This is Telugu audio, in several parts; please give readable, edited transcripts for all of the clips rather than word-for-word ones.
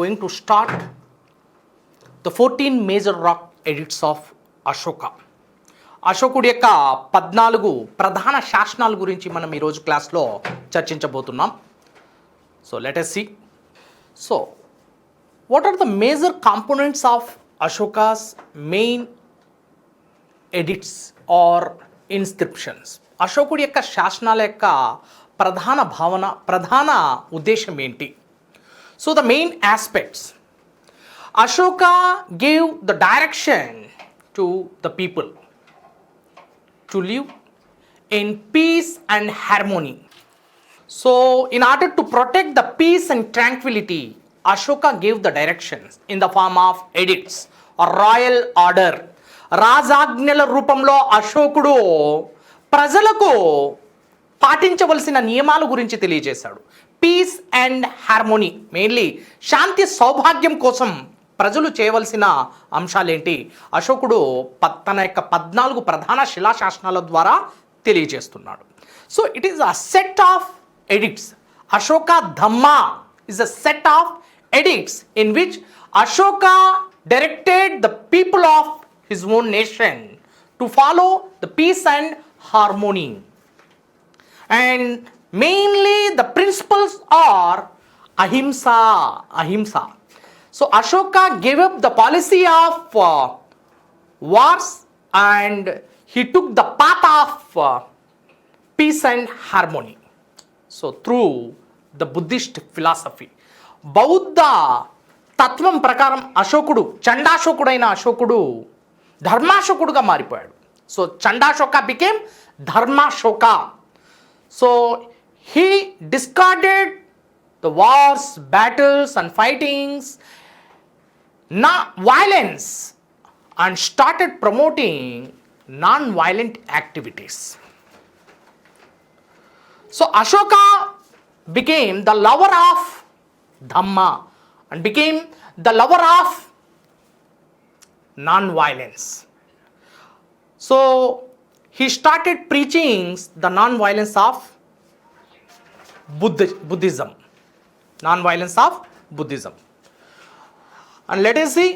going to start the 14 major rock edicts of Ashoka. అశోకుడి యొక్క 14 ప్రధాన శాసనాల గురించి మనం ఈరోజు క్లాస్లో చర్చించబోతున్నాం. So let us see. So what are the major components of Ashoka's main edicts or inscriptions? అశోకుడి యొక్క శాసనాల యొక్క ప్రధాన భావన, ప్రధాన ఉద్దేశం ఏంటి? So the main aspects. Ashoka gave the direction to the people to live in peace and harmony. So in order to protect the peace and tranquility, Ashoka gave the directions in the form of edicts or royal order. రాజాజ్ఞల రూపంలో అశోకుడు ప్రజలకు పాటించవలసిన నియమాల గురించి తెలియజేశాడు. పీస్ అండ్ హార్మోనీ, మెయిన్లీ శాంతి సౌభాగ్యం కోసం ప్రజలు చేయవలసిన అంశాలేంటి అశోకుడు తన యొక్క 14 ప్రధాన శిలాశాసనాల ద్వారా తెలియజేస్తున్నాడు. So it is a set of addicts. Ashoka Dhamma is a set of edicts in which Ashoka directed the people of his own nation to follow the peace and harmony. And mainly the principles are ahimsa. So Ashoka gave up the policy of wars and he took the path of peace and harmony. So through the Buddhist philosophy, బౌద్ధ తత్వం ప్రకారం అశోకుడు, చండాశోకుడైన అశోకుడు ధర్మాశోకుడుగా మారిపోయాడు. So Chandashoka became Dharmashoka. So he discarded the wars, battles and fightings, violence, and started promoting non-violent activities. So Ashoka became the lover of Dhamma and became the lover of non-violence. So he started preaching the non-violence of Buddhism. Non-violence of Buddhism. And let us see,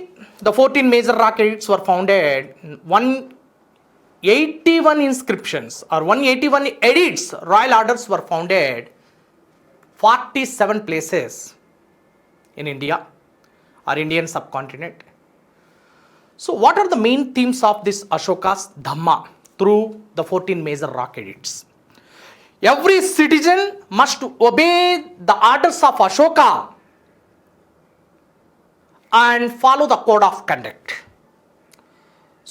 the 14 major rock edicts were founded. 181 inscriptions or 181 edicts, royal orders were founded 47 places in India or Indian subcontinent. So what are the main themes of this Ashoka's Dhamma through the 14 major rock edicts? Every citizen must obey the orders of Ashoka and follow the code of conduct.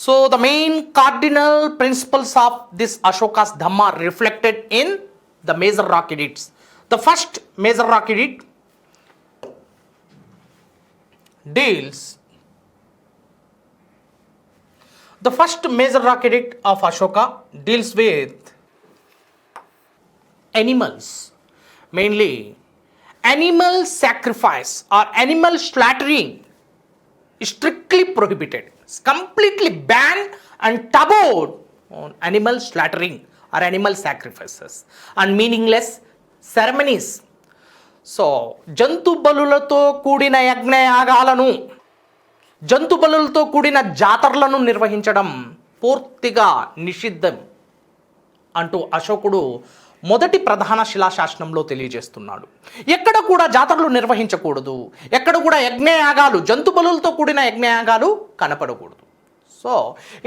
So the main cardinal principles of this Ashoka's Dhamma reflected in the major rock edicts. The first major rock edict of Ashoka deals with animals, mainly animal sacrifice or animal slaughtering is strictly prohibited. It's completely banned and tabooed on animal slaughtering or animal sacrifices and meaningless ceremonies. So జంతు బలులతో కూడిన యజ్ఞయాగాలను, జంతు బలులతో కూడిన జాతరలను నిర్వహించడం పూర్తిగా నిషిద్ధం అంటూ అశోకుడు మొదటి ప్రధాన శిలాశాసనంలో తెలియజేస్తున్నాడు. ఎక్కడ కూడా జాతరలు నిర్వహించకూడదు, ఎక్కడ కూడా యజ్ఞయాగాలు, జంతు బలులతో కూడిన యజ్ఞయాగాలు కనపడకూడదు. So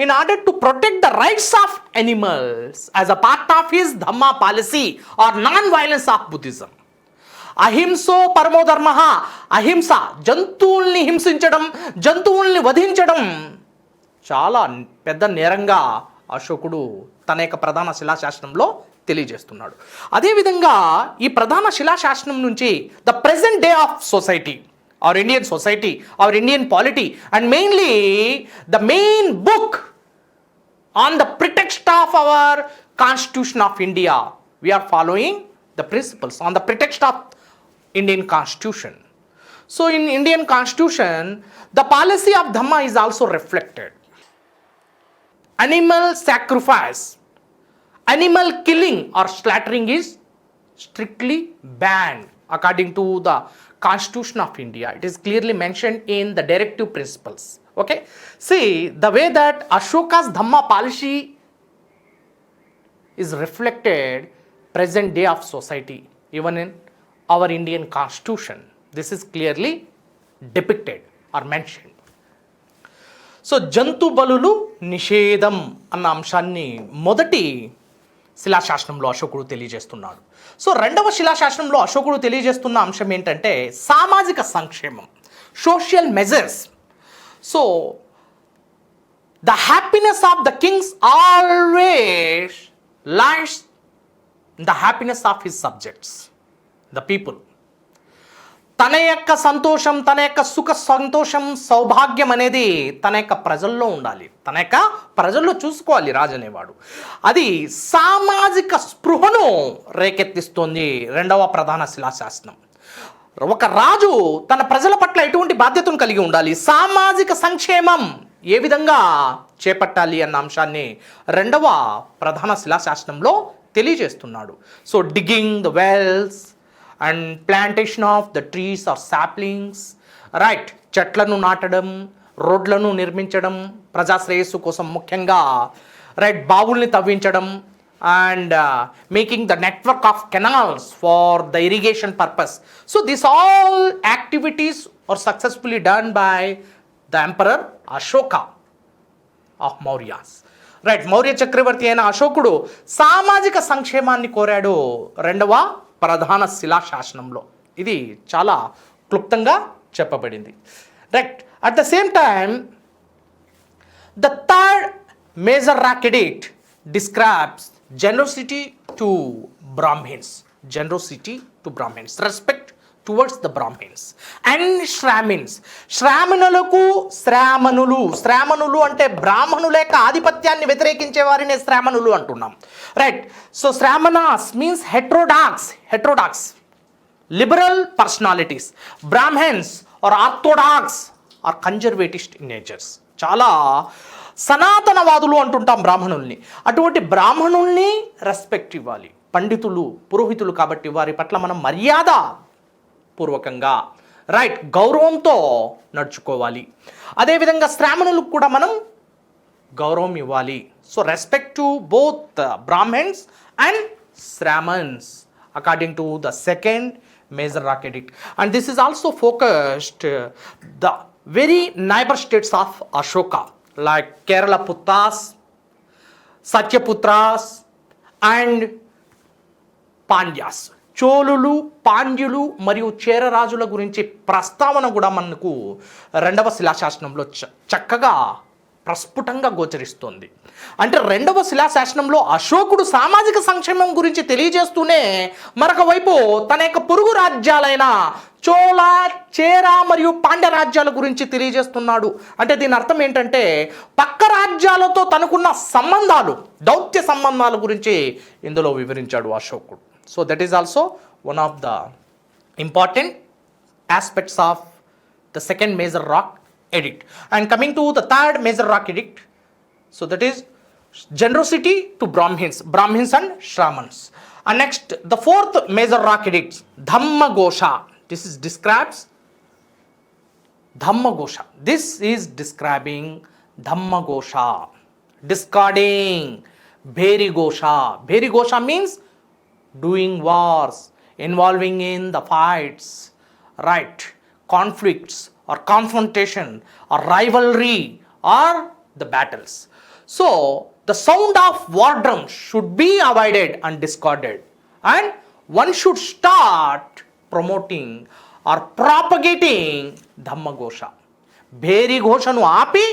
in order to protect the rights of animals as a part of his Dhamma policy or non violence of Buddhism, అహింసో పరమో ధర్మ, అహింస, జంతువుల్ని హింసించడం, జంతువుల్ని వధించడం చాలా పెద్ద నేరంగా అశోకుడు తన యొక్క ప్రధాన శిలాశాసనంలో తెలియజేస్తున్నాడు. అదేవిధంగా ఈ ప్రధాన శిలాశాసనం నుంచి the present day of society, our Indian society, our Indian polity, and mainly the main book on the pretext of our Constitution of India, we are following the principles on the pretext of Indian Constitution. So in Indian Constitution, the policy of Dhamma is also reflected. Animal sacrifice, animal killing or slaughtering is strictly banned according to the Constitution of India. It is clearly mentioned in the directive principles. Okay, see the way that Ashoka's Dhamma policy is reflected present day of society, even in our Indian Constitution. This is clearly depicted or mentioned. So జంతు బలులు నిషేధం అన్న అంశాన్ని మొదటి శిలాశాసనంలో అశోకుడు తెలియజేస్తున్నాడు. సో రెండవ శిలాశాసనంలో అశోకుడు తెలియజేస్తున్న అంశం ఏంటంటే సామాజిక సంక్షేమం, social measures. So the happiness of the Kings always lies the happiness of his subjects, the people. తన యొక్క సంతోషం, తన యొక్క సుఖ సంతోషం, సౌభాగ్యం అనేది తన యొక్క ప్రజల్లో ఉండాలి, తన యొక్క ప్రజల్లో చూసుకోవాలి రాజు అనేవాడు. అది సామాజిక స్పృహను రేకెత్తిస్తుంది రెండవ ప్రధాన శిలాశాసనం. ఒక రాజు తన ప్రజల పట్ల ఎటువంటి బాధ్యతను కలిగి ఉండాలి, సామాజిక సంక్షేమం ఏ విధంగా చేపట్టాలి అన్న అంశాన్ని రెండవ ప్రధాన శిలాశాసనంలో తెలియజేస్తున్నాడు. So digging the wells and plantation of the trees or saplings, right, చెట్లను నాటడం, రోడ్లను నిర్మించడం ప్రజా శ్రేయస్సు కోసం, ముఖ్యంగా రైట్ బావుల్ని తవ్వించడం, and making the network of canals for the irrigation purpose. So this all activities are successfully done by the emperor Ashoka of Mauryas. Right, Maurya చక్రవర్తి అయిన అశోకుడు సామాజిక సంక్షేమాన్ని కోరాడు రెండవ ప్రధాన శిలాశాసనంలో. ఇది చాలా క్లుప్తంగా చెప్పబడింది. Right, at the same time the third major rock edict describes generosity to Brahmins, generosity to Brahmins, respect towards the Brahmins and Shramins. శ్రామణులకు శ్రామణులు, శ్రామణులు అంటే బ్రాహ్మణుల యొక్క ఆధిపత్యాన్ని వ్యతిరేకించే వారిని శ్రామణులు అంటున్నాం. Right, so Shramanas means heterodox liberal personalities, Brahmins are orthodox or conservatist in natures. చాలా సనాతనవాదులు అంటుంటాం బ్రాహ్మణుల్ని. అటువంటి బ్రాహ్మణుల్ని రెస్పెక్ట్ ఇవ్వాలి. పండితులు, పురోహితులు కాబట్టి వారి పట్ల మనం మర్యాద పూర్వకంగా, రైట్, గౌరవంతో నడుచుకోవాలి. అదేవిధంగా శ్రామణులకు కూడా మనం గౌరవం ఇవ్వాలి. So respect to both Brahmins and Shramans according to the second major rock edict. And this is also focused the very neighbour states of Ashoka like Kerala Puttas, Satyaputras and Pandyas. చోళులు, పాండ్యులు మరియు చేరరాజుల గురించి ప్రస్తావన కూడా మనకు రెండవ శిలాశాసనంలో చక్కగా ప్రస్ఫుటంగా గోచరిస్తుంది. అంటే రెండవ శిలాశాసనంలో అశోకుడు సామాజిక సంక్షేమం గురించి తెలియజేస్తూనే మరొక వైపు తన యొక్క పొరుగు రాజ్యాలైన చోళ, చేర మరియు పాండ్య రాజ్యాల గురించి తెలియజేస్తున్నాడు. అంటే దీని అర్థం ఏంటంటే పక్క రాజ్యాలతో తనకున్న సంబంధాలు, దౌత్య సంబంధాల గురించి ఇందులో వివరించాడు అశోకుడు. So that is also one of the important aspects of the second major rock edict. And coming to the third major rock edict, so that is generosity to Brahmins and Shramans. And next, the fourth major rock edict, Dhammaghosha. This is describes Dhammaghosha. This is describing Dhammaghosha, discarding Bherighosha. Bherighosha means doing wars, involving in the fights, right, conflicts or confrontation or rivalry or the battles. So the sound of war drums should be avoided and discarded, and one should start promoting or propagating Dhammaghosha. Bherighosha ఆపి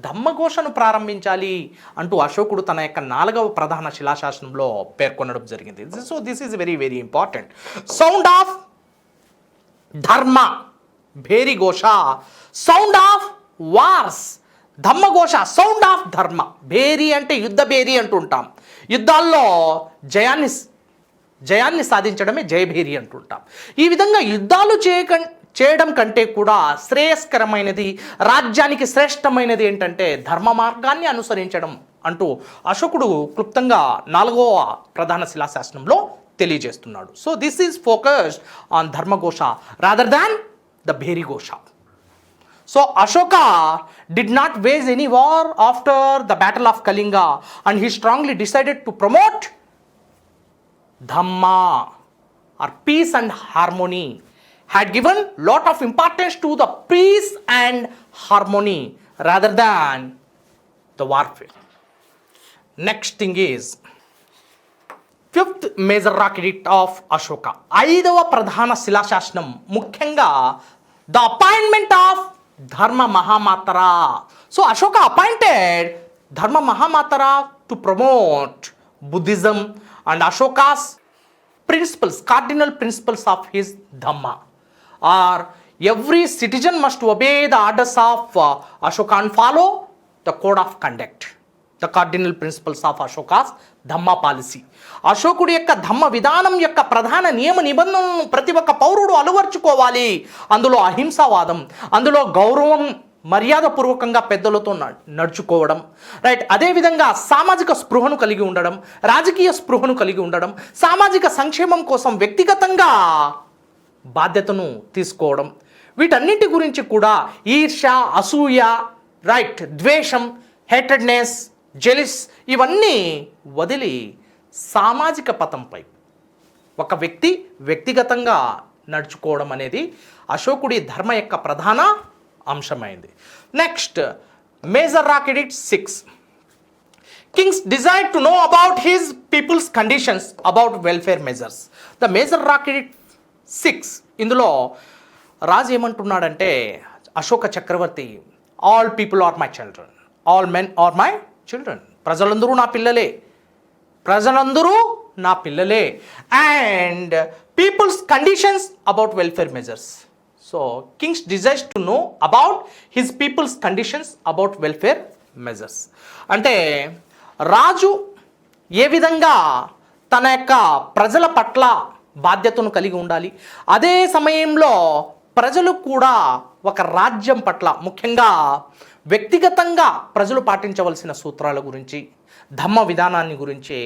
ధమ్మఘోషను ప్రారంభించాలి అంటూ అశోకుడు తన యొక్క 4వ ప్రధాన శిలాశాసనంలో పేర్కొనడం జరిగింది. So this is very very important. Sound of dharma, Bherighosha, sound of wars, Dhammaghosha sound of dharma. భేరి అంటే యుద్ధ భేరి అంటుంటాం. యుద్ధాల్లో జయాన్ని సాధించడమే జయభేరి అంటుంటాం. ఈ విధంగా యుద్ధాలు చేయడం కంటే కూడా శ్రేయస్కరమైనది, రాజ్యానికి శ్రేష్టమైనది ఏంటంటే ధర్మ మార్గాన్ని అనుసరించడం అంటూ అశోకుడు క్లుప్తంగా 4వ ప్రధాన శిలాశాసనంలో తెలియజేస్తున్నాడు. So this is focused on Dharmaghosha rather than the Bherighosha. So Ashoka did not wage any war after the battle of Kalinga, and he strongly decided to promote Dhamma or peace and harmony. Had given lot of importance to the peace and harmony rather than the warfare. Next thing is fifth major rock addict of Ashoka. 5వ ప్రధాన శిలాశాసనం ముఖ్యంగా ద అపాయింట్మెంట్ ఆఫ్ ధర్మ మహామాతర. So Ashoka appointed Dharma Mahamatra to promote Buddhism and Ashoka's principles, cardinal principles of his Dhamma or every citizen must obey the orders of Ashoka and follow the code of conduct, the cardinal principles of Ashoka's Dhamma policy. అశోకుడి యొక్క ధమ్మ విధానం యొక్క ప్రధాన నియమ నిబంధనలను ప్రతి ఒక్క పౌరుడు అలవర్చుకోవాలి. అందులో అహింసావాదం, అందులో గౌరవం, మర్యాదపూర్వకంగా పెద్దలతో నడుచుకోవడం, రైట్. అదేవిధంగా సామాజిక స్పృహను కలిగి ఉండడం, రాజకీయ స్పృహను కలిగి ఉండడం, సామాజిక సంక్షేమం కోసం వ్యక్తిగతంగా బాధ్యతను తీసుకోవడం, వీటన్నింటి గురించి కూడా ఈర్ష్య, అసూయ, రైట్, ద్వేషం, హేటెడ్నెస్, జెలిస్ ఇవన్నీ వదిలి సామాజిక పథంపై ఒక వ్యక్తి వ్యక్తిగతంగా నడుచుకోవడం అనేది అశోకుడి ధర్మ యొక్క ప్రధాన అంశమైంది. Next major rock edict 6. King's desire to know about his people's conditions about welfare measures. The major rock edict 6 ఇందులో రాజు ఏమంటున్నాడంటే, అశోక చక్రవర్తి, all people are my children, all men are my children, ప్రజలందరూ నా పిల్లలే, ప్రజలందరూ నా పిల్లలే, and people's conditions about welfare measures. So king's desires to know about his people's conditions about welfare measures అంటే రాజు ఏ విధంగా తన యొక్క ప్రజల పట్ల బాధ్యతను కలిగి ఉండాలి, అదే సమయంలో ప్రజలు కూడా ఒక రాజ్యం పట్ల ముఖ్యంగా వ్యక్తిగతంగా ప్రజలు పాటించవలసిన సూత్రాల గురించి, ధమ్మ విధానాన్ని గురించి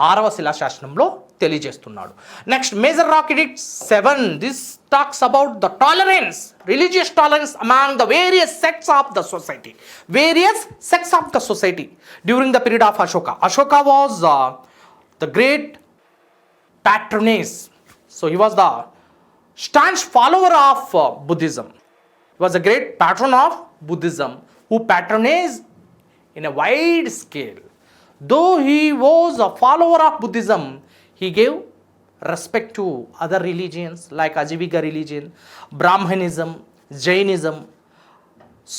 6వ శిలాశాసనంలో తెలియజేస్తున్నాడు. Next major rock addict 7. This talks about the tolerance, religious tolerance among the various sects of the society, various sects of the society during the period of Ashoka. Ashoka was the great patronage. So he was the staunch follower of Buddhism. He was a great patron of Buddhism who patronized in a wide scale. Though he was a follower of Buddhism, he gave respect to other religions like Ajivika religion, Brahmanism, Jainism.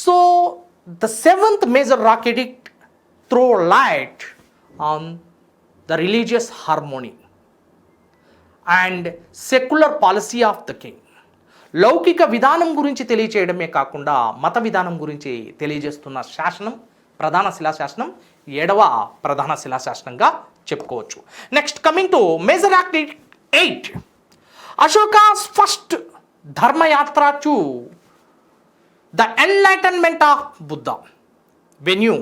So the 7th major rock edict throw light on the religious harmony and secular policy of the king. లౌకిక విధానం గురించి తెలియచేయడమే కాకుండా మత విధానం గురించి తెలియజేస్తున్న శాసనం, ప్రధాన శిలాశాసనం 7వ ప్రధాన శిలాశాసనంగా చెప్పుకోవచ్చు. Next coming to major act 8. Ashoka's first Dharmayatra to the enlightenment of Buddha. Venue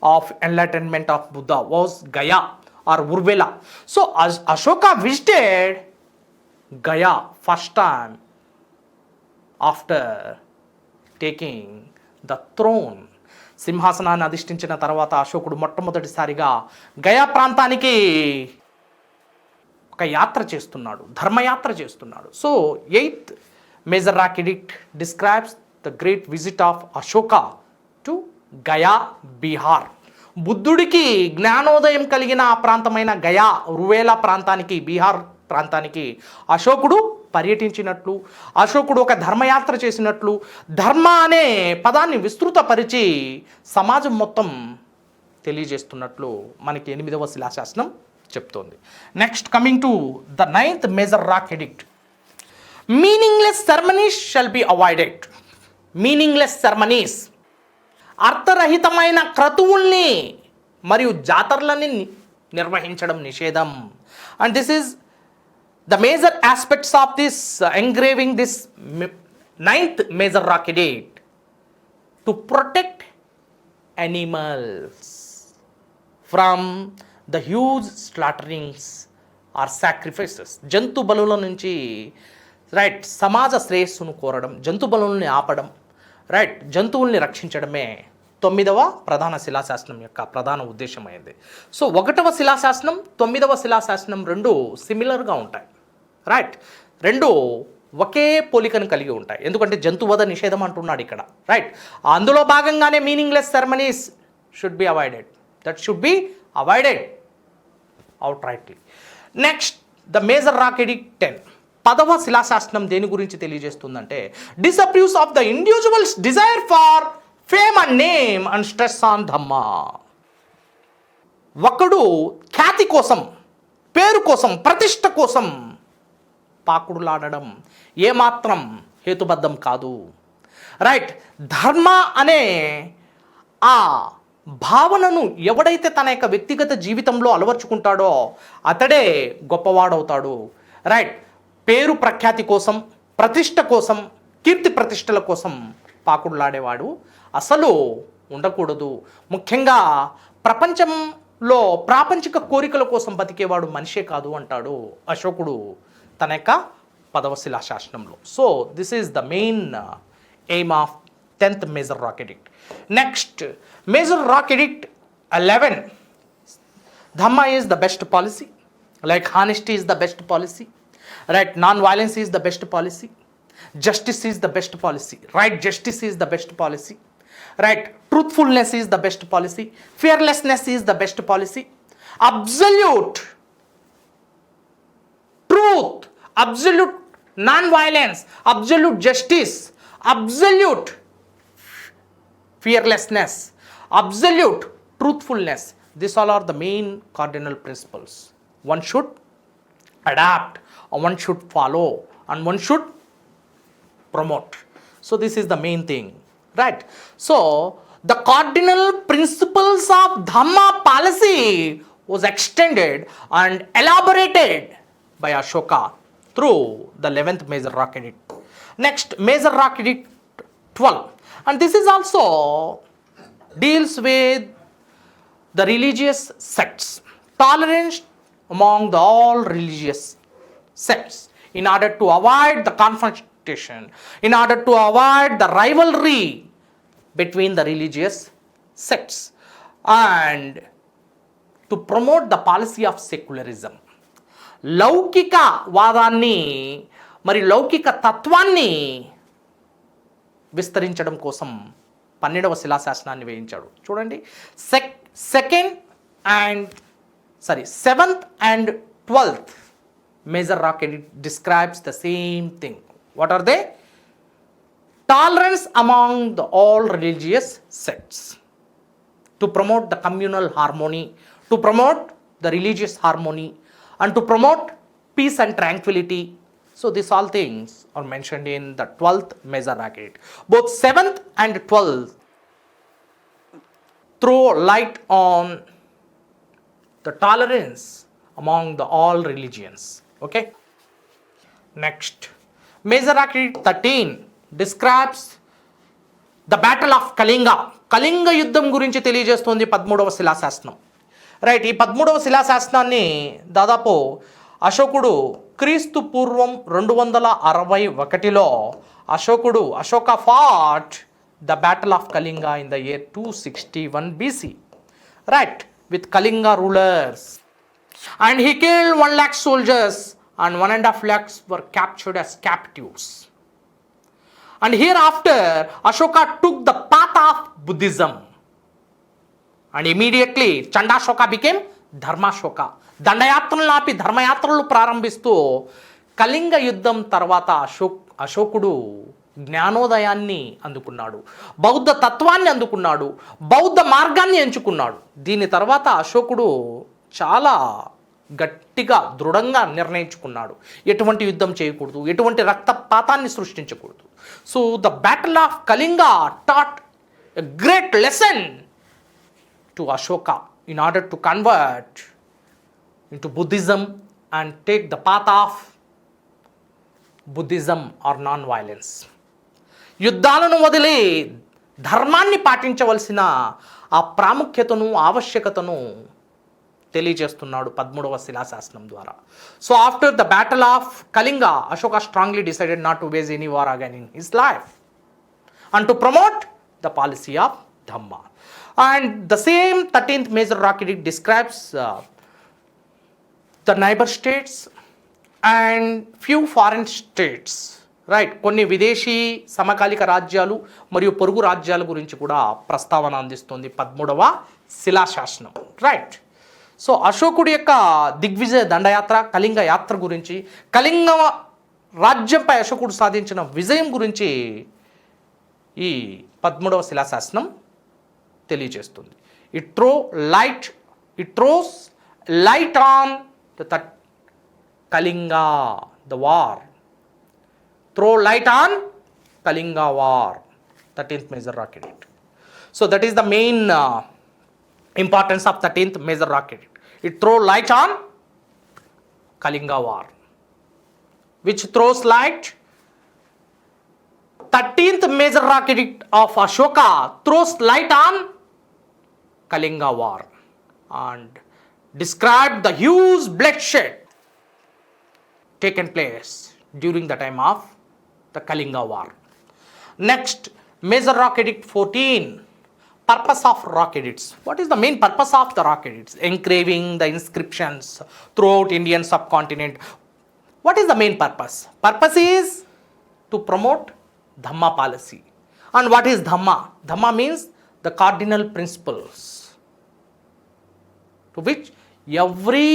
of enlightenment of Buddha was Gaya or Urvela. So Ashoka visited Gaya first time after taking the throne. సింహాసనాన్ని అధిష్ఠించిన తర్వాత అశోకుడు మొట్టమొదటిసారిగా గయా ప్రాంతానికి ఒక యాత్ర చేస్తున్నాడు, ధర్మయాత్ర చేస్తున్నాడు. So 8th major rock edict describes the great visit of Ashoka to Gaya, Bihar. బుద్ధుడికి జ్ఞానోదయం కలిగిన ఆ ప్రాంతమైన గయా, రువేలా ప్రాంతానికి, బీహార్ ప్రాంతానికి అశోకుడు పర్యటించినట్లు, అశోకుడు ఒక ధర్మయాత్ర చేసినట్లు, ధర్మ అనే పదాన్ని విస్తృతపరిచి సమాజం మొత్తం తెలియజేస్తున్నట్లు మనకి 8వ శిలాశాసనం చెప్తోంది. Next coming to the 9th major rock edict. Meaningless ceremonies shall be avoided. Meaningless ceremonies, అర్థరహితమైన క్రతువుల్ని మరియు జాతరలని నిర్వహించడం నిషేధం. And this is the major aspects of this engraving this 9th major rock edict to protect animals from the huge slaughterings or sacrifices, జంతు బలుల నుంచి రైట్ సమాజ శ్రేయస్సును కోరడం, జంతు బలుల్ని ఆపడం, రైట్ జంతువుల్ని రక్షించడమే 9వ ప్రధాన శిలాశాసనం యొక్క ప్రధాన ఉద్దేశమైంది. సో 1వ శిలాశాసనం 9వ శిలాశాసనం రెండు సిమిలర్గా ఉంటాయి. రైట్, రెండు ఒకే పోలికను కలిగి ఉంటాయి. ఎందుకంటే జంతువధ నిషేధం అంటున్నాడు ఇక్కడ. రైట్, అందులో భాగంగానే meaningless ceremonies should be avoided. That should be avoided out rightly. Next the major rock edict 10. 10వ శిలాశాసనం దేని గురించి తెలియజేస్తుందంటే disapproves of the individuals desire for fame and name and stress on Dhamma. ఒకడు ఖ్యాతి కోసం, పేరు కోసం, ప్రతిష్ట కోసం పాకుడులాడడం ఏమాత్రం హేతుబద్ధం కాదు. రైట్, ధర్మ అనే ఆ భావనను ఎవడైతే తన యొక్క వ్యక్తిగత జీవితంలో అలవర్చుకుంటాడో అతడే గొప్పవాడవుతాడు. రైట్, పేరు ప్రఖ్యాతి కోసం, ప్రతిష్ట కోసం, కీర్తి ప్రతిష్టల కోసం పాకుడులాడేవాడు అసలు ఉండకూడదు. ముఖ్యంగా ప్రపంచంలో ప్రాపంచిక కోరికల కోసం బతికేవాడు మనిషే కాదు అంటాడు అశోకుడు తన యొక్క 10వ శిలాశాసనంలో. So this is the main aim of 10th major rock edict. Next major rock edict 11. Dhamma is the best policy, like honesty is the best policy, right, non-violence is the best policy, justice is the best policy, right, justice is the best policy, right, truthfulness is the best policy, fearlessness is the best policy, absolute truth, absolute non-violence, absolute justice, absolute fearlessness, absolute truthfulness. These all are the main cardinal principles. One should adapt, or one should follow, and one should promote. So this is the main thing, right? So the cardinal principles of Dhamma policy was extended and elaborated by Ashoka through the 11th major rock edict. Next, major rock edict 12. And this is also deals with the religious sects, tolerance among the all religious sects, in order to avoid the confrontation, in order to avoid the rivalry between the religious sects, and to promote the policy of secularism. లౌకిక వాదాన్ని మరి లౌకిక తత్వాన్ని విస్తరించడం కోసం 12వ శిలాశాసనాన్ని వేయించాడు. చూడండి, 7th and 12th major rock edict describes the same thing. What are they? Tolerance among the all religious sects, to promote the communal harmony, to promote the religious harmony, and to promote peace and tranquility. So these all things are mentioned in the 12th major rock edict. Both 7th and 12th throw light on the tolerance among the all religions. Okay. Next, major rock edict 13 describes the battle of Kalinga. Kalinga యుద్ధం గురించి తెలియజేస్తుంది 13వ శిలాశాసనం. రైట్, ఈ 13వ శిలాశాసనాన్ని దాదాపు అశోకుడు క్రీస్తు పూర్వం 261లో Ashoka fought the battle of Kalinga in the year 261 BC, right, with Kalinga rulers, and he killed 1 lakh soldiers and 1.5 lakhs were captured as captives. And hereafter Ashoka took the path of Buddhism, and immediately Chandashoka became Dharmashoka. దండయాత్రలను ఆపి ధర్మయాత్రలు ప్రారంభిస్తూ కళింగ యుద్ధం తర్వాత అశోకుడు జ్ఞానోదయాన్ని అందుకున్నాడు, బౌద్ధ తత్వాన్ని అందుకున్నాడు, బౌద్ధ మార్గాన్ని ఎంచుకున్నాడు. దీని తర్వాత అశోకుడు చాలా గట్టిగా దృఢంగా నిర్ణయించుకున్నాడు ఎటువంటి యుద్ధం చేయకూడదు, ఎటువంటి రక్తపాతాన్ని సృష్టించకూడదు. So the battle of Kalinga taught a great lesson to Ashoka in order to convert into Buddhism and take the path of Buddhism or non-violence. యుద్ధాలను వదిలి ధర్మాన్ని పాటించవలసిన ఆ ప్రాముఖ్యతను ఆవశ్యకతను తెలియజేస్తున్నాడు 13వ శిలాశాసనం ద్వారా. So after the battle of Kalinga, Ashoka strongly decided not to wage any war again in his life and to promote the policy of Dhamma. And the same 13th major rock edict describes the neighbor states and few foreign states, right. కొన్ని విదేశీ సమకాలిక రాజ్యాలు మరియు పొరుగు రాజ్యాల గురించి కూడా ప్రస్తావన అందిస్తుంది 13వ శిలాశాసనం, రైట్. సో అశోకుడి యొక్క దిగ్విజయ దండయాత్ర, కళింగ యాత్ర గురించి, కళింగ రాజ్యంపై అశోకుడు సాధించిన విజయం గురించి ఈ 13వ శిలాశాసనం తెలియజేస్తుంది. It throws light on the Kalinga the war. Throw light on Kalinga War, 13th major rock edict. So that is the main importance of 13th major rock edict. It throw light on Kalinga War, which throws light. 13th major rock edict of Ashoka throws light on Kalinga War and described the huge bloodshed taken place during the time of the Kalinga War. Next, major rock edict 14. Purpose of rock edicts. What is the main purpose of the rock edicts? Engraving the inscriptions throughout Indian subcontinent. What is the main purpose? Purpose is to promote Dhamma policy. And what is Dhamma? Dhamma means the cardinal principles to which every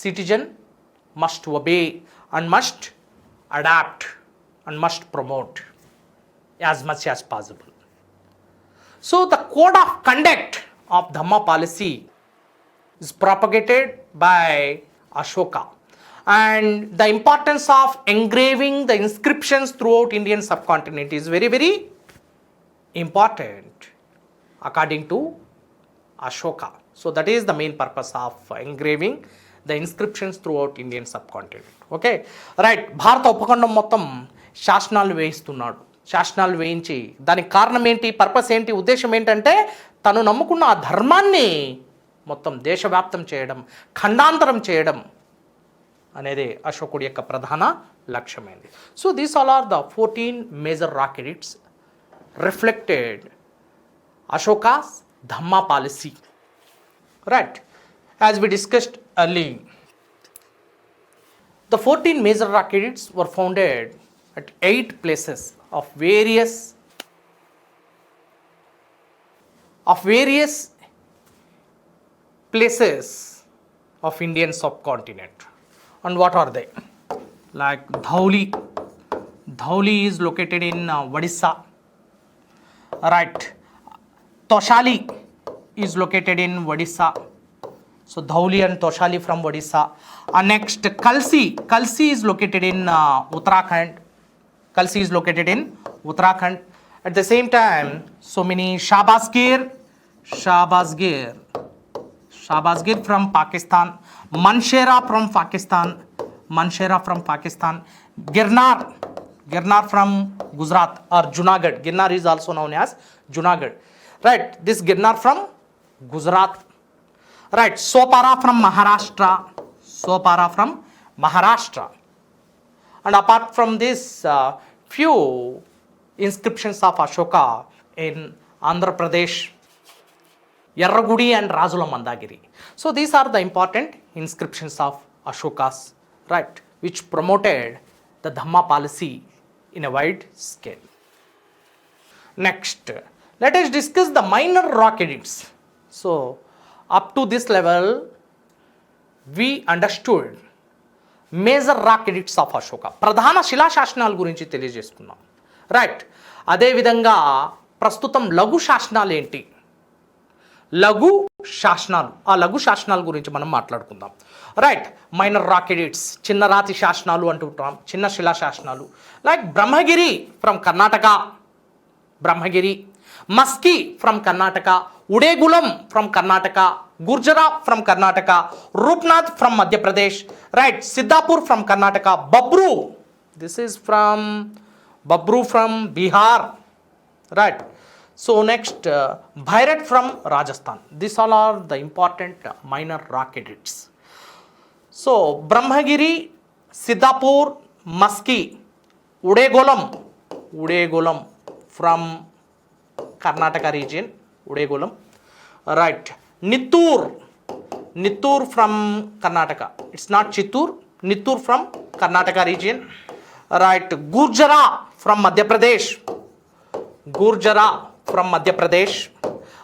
citizen must obey and must adapt and must promote as much as possible. So the code of conduct of Dhamma policy is propagated by Ashoka, and the importance of engraving the inscriptions throughout Indian subcontinent is very, very important according to Ashoka. So that is the main purpose of engraving the inscriptions throughout Indian subcontinent. Okay, right. భారత ఉపఖండం మొత్తం శాసనాలు వేయిస్తున్నాడు. శాసనాలు వేయించి దానికి కారణం ఏంటి, పర్పస్ ఏంటి, ఉద్దేశం ఏంటంటే తను నమ్ముకున్న ఆ ధర్మాన్ని మొత్తం దేశవ్యాప్తం చేయడం, ఖండాంతరం చేయడం అనేది అశోకుడి యొక్క ప్రధాన లక్ష్యమైంది. So these all are the 14 major rock edicts reflected Ashoka's Dhamma policy, right. As we discussed earlier, the 14 major rock edicts were founded at 8 places of various places of Indian subcontinent. And what are they? Like Dhauli is located in Odisha, right. Toshali is located in Odisha. So Dhauli and Toshali from Odisha. Next, Kalsi is located in Uttarakhand. At the same time, so many Shahbazgir from Pakistan, Manshera from Pakistan, Girnar from Gujarat or Junagadh. Girnar is also known as Junagadh, right. This Girnar from Gujarat, right. Sopara from Maharashtra. And apart from this, few inscriptions of Ashoka in Andhra Pradesh, Yarragudi and Rajula Mandagiri. So these are the important inscriptions of Ashokas, right, which promoted the Dhamma policy in a wide scale. Next, let us discuss the minor rock edicts. So up to this level, we understood major rock addicts of Ashoka, ప్రధాన శిలాశాసనాల గురించి తెలియజేసుకున్నాం, రైట్. అదేవిధంగా ప్రస్తుతం లఘు శాసనాలు ఏంటి, లఘు శాసనాలు, ఆ లఘు శాసనాల గురించి మనం మాట్లాడుకుందాం, రైట్. మైనర్ రాక్ ఎడిక్ట్స్, చిన్న రాతి శాసనాలు అంటుంటాం, చిన్న శిలాశాసనాలు. Like Brahmagiri from Karnataka, Maski from Karnataka, Udegolam from Karnataka, Gurjara from Karnataka, Rupnath from Madhya Pradesh, right. Siddhapur from Karnataka, Babru, this is from Bihar, right. So next, Bharat from Rajasthan. These all are the important minor rock edicts. So Brahmagiri, Siddhapur, Maski, Udegolam from Karnataka region, Udegolam. Right, Nittur from Karnataka. It's not Chittur, Nittur from Karnataka region. Right, Gurjara from Madhya Pradesh.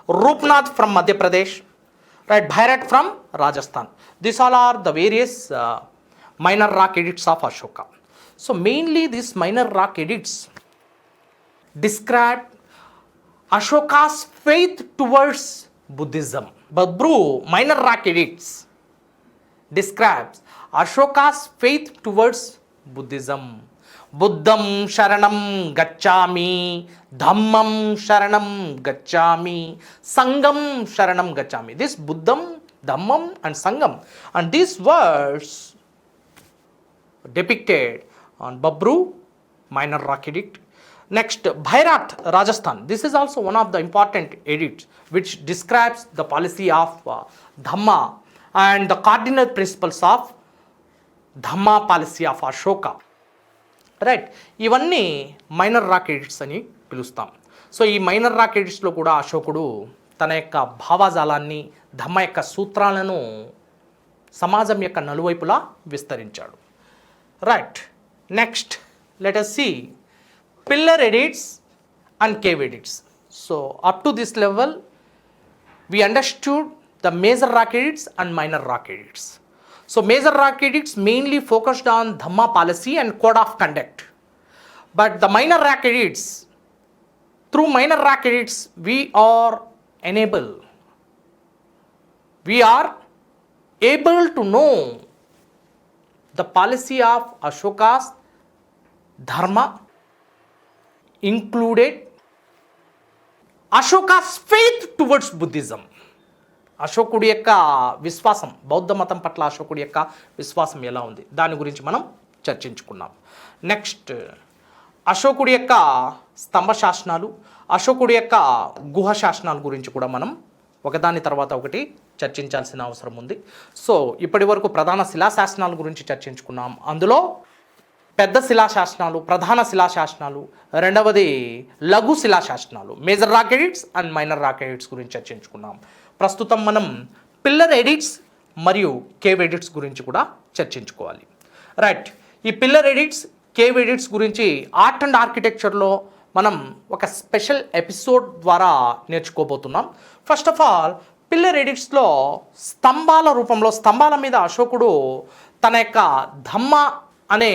Rupnath from Madhya Pradesh. Right, Bharat from Rajasthan. These all are the various minor rock edicts of Ashoka. So mainly these minor rock edicts describe Ashoka's faith towards Buddhism. But bro, minor rock edicts describes Ashoka's faith towards Buddhism. Buddham Sharanam Gacchami, Dhammam Sharanam Gacchami, Sangam Sharanam Gacchami. This Buddham, Dhammam and Sangam. And these words depicted on Babru, minor rock edict. Next, Bhairat, Rajasthan. This is also one of the important edicts which describes the policy of Dhamma and the cardinal principles of Dhamma policy of Ashoka. Right, ఇవన్నీ మైనర్ రాక్ ఎడిట్స్ అని పిలుస్తాం. సో ఈ మైనర్ రాక్ ఎడిట్స్లో కూడా అశోకుడు తన యొక్క భావజాలాన్ని, ధమ్మ యొక్క సూత్రాలను సమాజం యొక్క నలువైపులా విస్తరించాడు. Right, next let us see pillar edicts and cave edicts. So up to this level we understood the major rock edicts and minor rock edicts. So major rock edicts mainly focused on Dhamma policy and code of conduct. But the minor rock edicts, through minor rock edicts, we are able to know the policy of Ashoka's Dharma, included Ashoka's faith towards Buddhism. అశోకుడి యొక్క విశ్వాసం, బౌద్ధ మతం పట్ల అశోకుడి యొక్క విశ్వాసం ఎలా ఉంది దాని గురించి మనం చర్చించుకున్నాం. నెక్స్ట్, అశోకుడి యొక్క స్తంభ శాసనాలు, అశోకుడి యొక్క గుహ శాసనాల గురించి కూడా మనం ఒకదాని తర్వాత ఒకటి చర్చించాల్సిన అవసరం ఉంది. సో ఇప్పటి వరకు ప్రధాన శిలాశాసనాల గురించి చర్చించుకున్నాం. అందులో పెద్ద శిలాశాసనాలు, ప్రధాన శిలాశాసనాలు, రెండవది లఘు శిలాశాసనాలు, major rock edicts and minor rock edicts గురించి చర్చించుకున్నాం. ప్రస్తుతం మనం పిల్లర్ ఎడిట్స్ మరియు కేవ్ ఎడిట్స్ గురించి కూడా చర్చించుకోవాలి. రైట్, ఈ పిల్లర్ ఎడిట్స్, కేవ్ ఎడిట్స్ గురించి ఆర్ట్ అండ్ ఆర్కిటెక్చర్లో మనం ఒక స్పెషల్ ఎపిసోడ్ ద్వారా నేర్చుకోబోతున్నాం. ఫస్ట్ ఆఫ్ ఆల్, పిల్లర్ ఎడిట్స్లో స్తంభాల రూపంలో, స్తంభాల మీద అశోకుడు తన యొక్క ధమ్మ అనే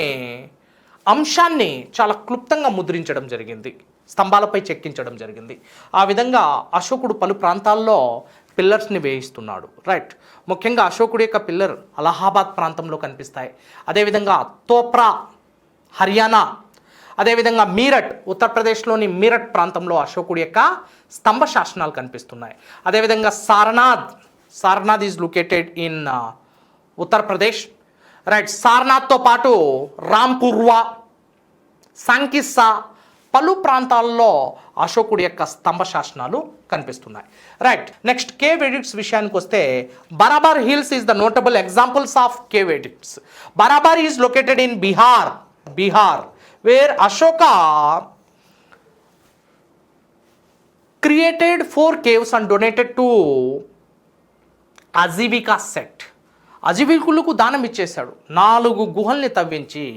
అంశాన్ని చాలా క్లుప్తంగా ముద్రించడం జరిగింది, స్తంభాలపై చెక్కించడం జరిగింది. ఆ విధంగా అశోకుడు పలు ప్రాంతాల్లో పిల్లర్స్ని వేయిస్తున్నాడు. రైట్, ముఖ్యంగా అశోకుడి యొక్క పిల్లర్ అలహాబాద్ ప్రాంతంలో కనిపిస్తాయి. అదేవిధంగా తోప్రా, హర్యానా, అదేవిధంగా మీరట్, ఉత్తరప్రదేశ్లోని మీరట్ ప్రాంతంలో అశోకుడి యొక్క స్తంభ శాసనాలు కనిపిస్తున్నాయి. అదేవిధంగా Sarnath is located in Uttar Pradesh. Right, సారనాథ్తో పాటు రాంపుర్వా, సంకిస్సా, పలు ప్రాంతాల్లో అశోకుడి యొక్క స్తంభ శాసనాలు కనిపిస్తున్నాయి. రైట్, నెక్స్ట్ కేవ్ ఎడిక్ట్స్ విషయానికి వస్తే, Barabar hills is the notable examples of cave edicts. Barabar is located in Bihar where Ashoka created 4 caves and donated to Ajivika sect. అజీవికులకు దానం ఇచ్చేశాడు. 4 గుహల్ని తవ్వించి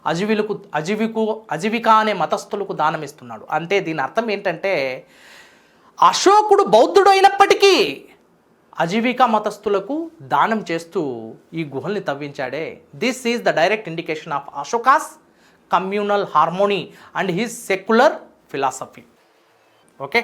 అజీవికా అనే మతస్థులకు దానం ఇస్తున్నాడు. అంటే దీని అర్థం ఏంటంటే, అశోకుడు బౌద్ధుడు అయినప్పటికీ అజీవికా మతస్థులకు దానం చేస్తూ ఈ గుహల్ని తవ్వించాడే. This is the direct indication of Ashoka's communal harmony and his secular philosophy. Okay.